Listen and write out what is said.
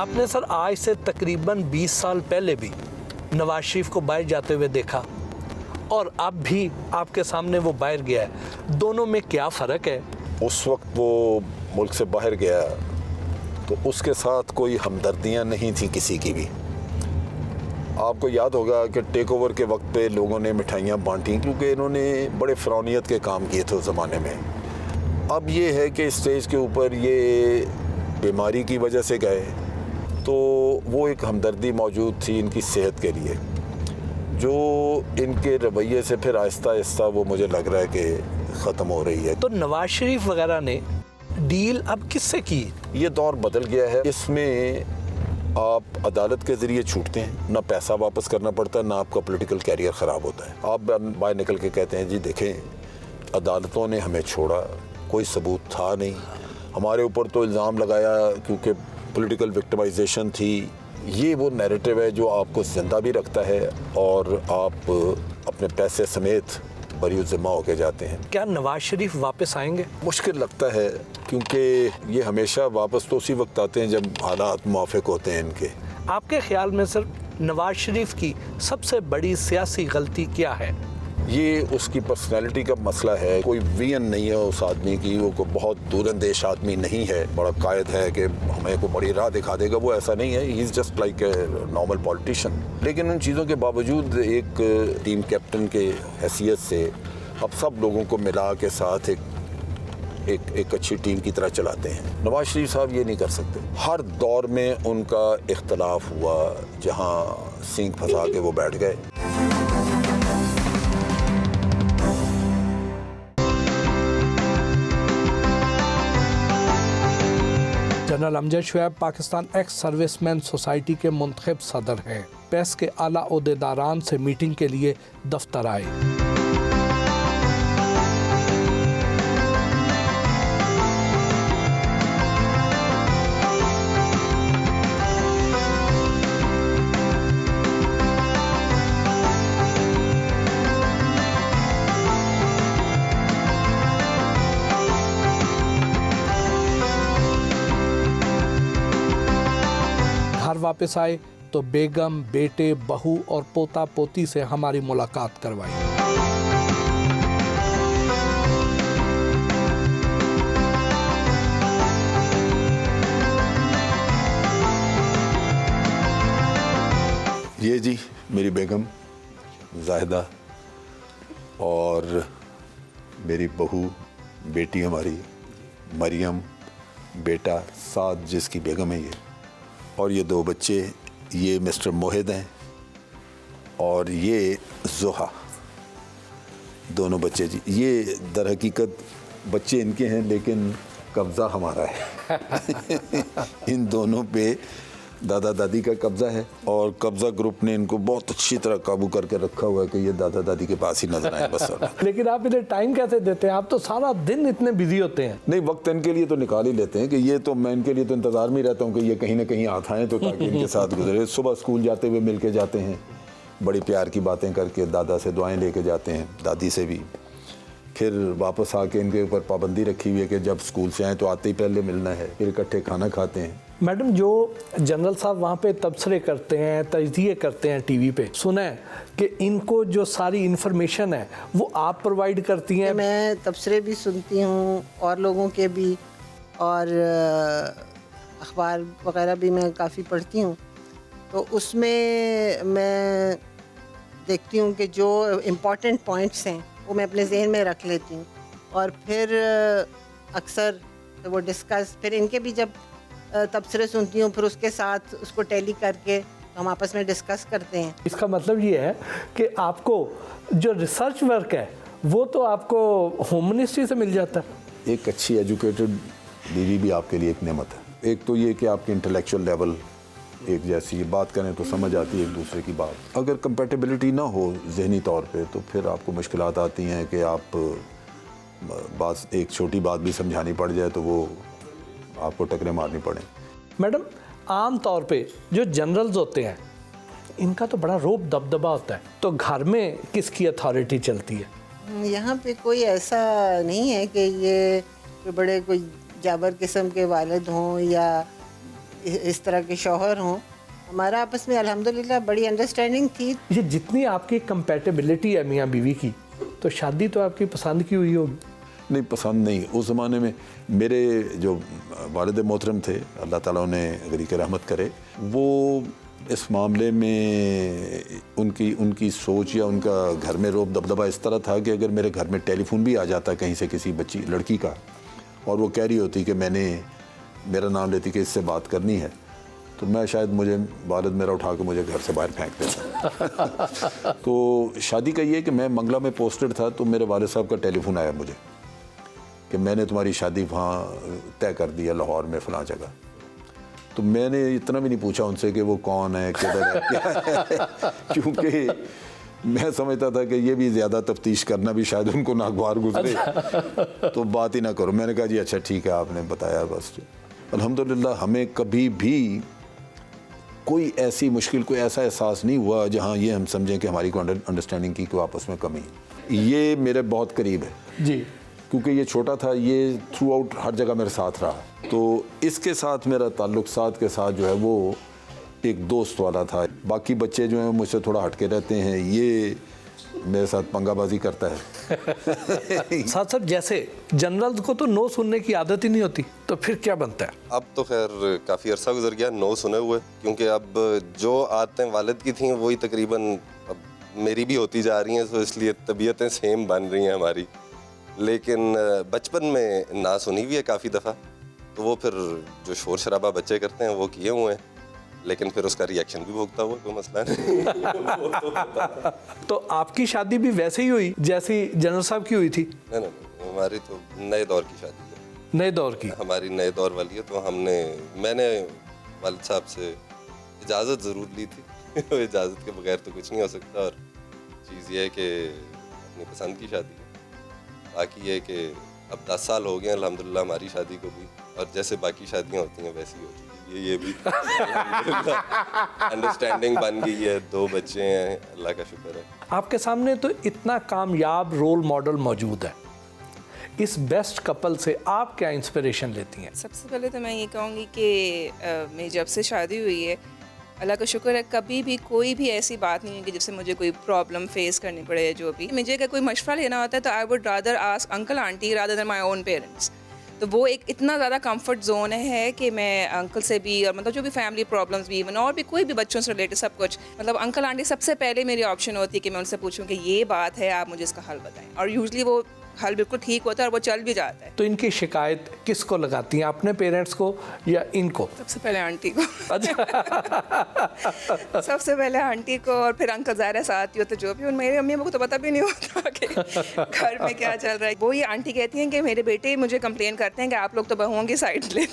आपने सर आज से तकरीबन 20 साल पहले भी नवाज शरीफ को बाहर जाते हुए देखा और अब भी आपके सामने वो बाहर गया है, दोनों में क्या फ़र्क है? उस वक्त वो मुल्क से बाहर गया तो उसके साथ कोई हमदर्दियाँ नहीं थी किसी की भी। आपको याद होगा कि टेक ओवर के वक्त पे लोगों ने मिठाइयाँ बांटी क्योंकि इन्होंने बड़े फ़रौनियत के काम किए थे उस ज़माने में। अब ये है कि स्टेज के ऊपर ये बीमारी की वजह से गए तो वो एक हमदर्दी मौजूद थी इनकी सेहत के लिए, जो इनके रवैये से फिर आहिस्ता आहिस्ता वो मुझे लग रहा है कि ख़त्म हो रही है। तो नवाज शरीफ वगैरह ने डील अब किससे की? ये दौर बदल गया है, इसमें आप अदालत के ज़रिए छूटते हैं, ना पैसा वापस करना पड़ता है, ना आपका पॉलिटिकल कैरियर ख़राब होता है। आप बाहर निकल के कहते हैं जी देखें अदालतों ने हमें छोड़ा, कोई सबूत था नहीं, हमारे ऊपर तो इल्ज़ाम लगाया क्योंकि पॉलिटिकल विक्टिमाइजेशन थी। ये वो नैरेटिव है जो आपको ज़िंदा भी रखता है और आप अपने पैसे समेत बरी ज़िम्मा होके जाते हैं। क्या नवाज शरीफ वापस आएंगे? मुश्किल लगता है क्योंकि ये हमेशा वापस तो उसी वक्त आते हैं जब हालात मुवाफिक होते हैं इनके। आपके ख्याल में सर नवाज शरीफ की सबसे बड़ी सियासी गलती क्या है? ये उसकी पर्सनैलिटी का मसला है। कोई विजन नहीं है उस आदमी की, वो कोई बहुत दूरंदेश आदमी नहीं है, बड़ा कायद है कि हमें को बड़ी राह दिखा देगा, वो ऐसा नहीं है। He is just like a normal politician. लेकिन उन चीज़ों के बावजूद एक टीम कैप्टन के हैसियत से अब सब लोगों को मिला के साथ एक अच्छी टीम की तरह चलाते हैं। नवाज शरीफ साहब ये नहीं कर सकते। हर दौर में उनका इख्तलाफ हुआ, जहाँ सींग फंसा के वो बैठ गए। General Amjad Shoaib Pakistan ex serviceman society के मुंतखब सदर हैं। पेस के आला ओहदेदारान से मीटिंग के लिए दफ्तर आए। वापस आए तो बेगम, बेटे, बहू और पोता पोती से हमारी मुलाकात करवाई। ये जी मेरी बेगम जाहिदा और मेरी बहू, बेटी हमारी मरियम, बेटा साद जिसकी बेगम है ये, और ये दो बच्चे, ये मिस्टर मोहिद हैं और ये जोहा, दोनों बच्चे जी। ये दर हकीकत बच्चे इनके हैं लेकिन कब्ज़ा हमारा है। इन दोनों पे दादा दादी का कब्ज़ा है और कब्ज़ा ग्रुप ने इनको बहुत अच्छी तरह काबू करके रखा हुआ है कि ये दादा दादी के पास ही नजर आए बस। लेकिन आप इन्हें टाइम कैसे देते हैं? आप तो सारा दिन इतने बिजी होते हैं। नहीं, वक्त इनके लिए तो निकाल ही लेते हैं कि ये तो मैं इनके लिए तो इंतज़ार में ही रहता हूँ कि ये कहीं ना कहीं हाथ आएँ तो ताकि इनके साथ गुजरे। सुबह स्कूल जाते हुए मिल के जाते हैं, बड़ी प्यार की बातें करके दादा से दुआएँ लेके जाते हैं, दादी से भी। फिर वापस आके इनके ऊपर पाबंदी रखी हुई है कि जब स्कूल से आएँ तो आते ही पहले मिलना है, फिर इकट्ठे खाना खाते हैं। मैडम, जो जनरल साहब वहाँ पे तबसरे करते हैं, तजज़िये करते हैं टीवी पे, सुना है कि इनको जो सारी इन्फॉर्मेशन है वो आप प्रोवाइड करती हैं? मैं तबसरे भी सुनती हूँ और लोगों के भी, और अखबार वगैरह भी मैं काफ़ी पढ़ती हूँ। तो उसमें मैं देखती हूँ कि जो इम्पोर्टेंट पॉइंट्स हैं वो मैं अपने जहन में रख लेती हूँ और फिर अक्सर वो डिस्कस, फिर इनके भी जब तबसरे सुनती हूँ फिर उसके साथ उसको टैली करके हम आपस में डिस्कस करते हैं। इसका मतलब ये है कि आपको जो रिसर्च वर्क है वो तो आपको होम मिनिस्ट्री से मिल जाता है। एक अच्छी एजुकेटेड बीवी भी आपके लिए एक नेमत है। एक तो ये कि आपकी इंटेलेक्चुअल लेवल एक जैसी, बात करें तो समझ आती है एक दूसरे की बात। अगर कंपैटिबिलिटी ना हो जहनी तौर पे तो फिर आपको मुश्किलात आती हैं कि आप बात, एक छोटी बात भी समझानी पड़ जाए तो वो आपको टकरे मारनी पड़े। मैडम, आम तौर पे जो जनरल्स होते हैं इनका तो बड़ा रोब दबदबा होता है, तो घर में किसकी अथॉरिटी चलती है? यहाँ पे कोई ऐसा नहीं है कि ये कोई बड़े कोई जाबर किस्म के वालिद हों या इस तरह के शौहर हों। हमारा आपस में अल्हम्दुलिल्लाह बड़ी अंडरस्टैंडिंग थी। ये जितनी आपकी कंपैटिबिलिटी है मियाँ बीवी की, तो शादी तो आपकी पसंद की हुई होगी। नहीं, पसंद नहीं। उस ज़माने में मेरे जो वालिद मोहतरम थे, अल्लाह ताला उन्हें गरीक रहमत करे, वो इस मामले में उनकी सोच या उनका घर में रोब दबदबा इस तरह था कि अगर मेरे घर में टेलीफोन भी आ जाता कहीं से किसी बच्ची लड़की का, और वो कह रही होती कि मेरा नाम लेती कि इससे बात करनी है, तो मैं शायद मुझे वालिद मेरा उठा के मुझे घर से बाहर फेंक देता। तो शादी का ये कि मैं मंगला में पोस्टेड था, तो मेरे वालिद साहब का टेलीफोन आया मुझे कि मैंने तुम्हारी शादी वहाँ तय कर दी है लाहौर में फ़लाँ जगह। तो मैंने इतना भी नहीं पूछा उनसे कि वो कौन है, किधर है, क्या है, क्योंकि मैं समझता था कि ये भी ज़्यादा तफ्तीश करना भी शायद उनको नागवार गुजरे, तो बात ही ना करो। मैंने कहा जी अच्छा ठीक है, आपने बताया बस। अल्हम्दुलिल्लाह हमें कभी भी कोई ऐसी मुश्किल, कोई ऐसा एहसास नहीं हुआ जहाँ ये हम समझें कि हमारी को अंडरस्टैंडिंग की कोई आपस में कमी है। ये मेरे बहुत करीब है जी, क्योंकि ये छोटा था, ये थ्रू आउट हर जगह मेरे साथ रहा। तो इसके साथ मेरा ताल्लुक साथ के साथ जो है वो एक दोस्त वाला था। बाकी बच्चे जो हैं मुझसे थोड़ा हटके रहते हैं, ये मेरे साथ पंगाबाजी करता है। साथ साथ जैसे जनरल को तो नो सुनने की आदत ही नहीं होती, तो फिर क्या बनता है? अब तो खैर काफ़ी अरसा गुजर गया नो सुने हुए, क्योंकि अब जो आदतें वालिद की थीं वही तकरीबन अब मेरी भी होती जा रही हैं, तो इसलिए तबीयतें सेम बन रही हैं हमारी। लेकिन बचपन में ना सुनी हुई है काफ़ी दफ़ा, तो वो फिर जो शोर शराबा बच्चे करते हैं वो किए हुए हैं, लेकिन फिर उसका रिएक्शन भी भोगता हुआ, कोई मसला नहीं। तो आपकी शादी भी वैसे ही हुई जैसी जनरल साहब की हुई थी? नहीं, हमारी तो नए दौर की शादी है। नए दौर की? हमारी नए दौर वाली है, तो मैंने वालिद साहब से इजाज़त ज़रूर ली थी। इजाज़त के बगैर तो कुछ नहीं हो सकता। और चीज़ ये है कि अपनी पसंद की शादी है। बाकी ये कि अब 10 साल हो गए अल्हम्दुलिल्लाह हमारी शादी को भी, और जैसे बाकी शादियाँ होती हैं वैसी हो चुकी है ये भी। अंडरस्टैंडिंग बन गई है, 2 बच्चे हैं, अल्लाह का शुक्र है। आपके सामने तो इतना कामयाब रोल मॉडल मौजूद है, इस बेस्ट कपल से आप क्या इंस्पिरेशन लेती हैं? सबसे पहले तो मैं ये कहूँगी कि मेरी जब से शादी हुई है, अल्लाह का शुक्र है, कभी भी कोई भी ऐसी बात नहीं है कि जिससे मुझे कोई प्रॉब्लम फेस करनी पड़े। जो भी मुझे अगर कोई मशवरा लेना होता है तो I would rather ask uncle aunty rather than my own parents. तो वो एक इतना ज़्यादा कंफर्ट जोन है कि मैं अंकल से भी, और मतलब जो भी फैमिली प्रॉब्लम्स भी इवन और भी कोई भी बच्चों से रिलेटेड सब कुछ, मतलब अंकल आंटी सबसे पहले मेरी ऑप्शन होती है कि मैं उनसे पूछूं कि ये बात है, आप मुझे इसका हल बताएं। और यूजली वो हल बिल्कुल ठीक होता है और वो चल भी जाता है। तो इनकी शिकायत किसको लगाती हैं, अपने पेरेंट्स को या इनको? सबसे पहले आंटी को। अच्छा। सबसे पहले आंटी को, और फिर अंकल ज़ाहिर साथ ही होते जो भी। मेरी अम्मी को तो पता भी नहीं होता कि घर में क्या चल रहा है। वो ये आंटी कहती हैं कि मेरे बेटे मुझे कंप्लेन करते हैं कि आप लोग तो बहुओं की साइड लेते हैं।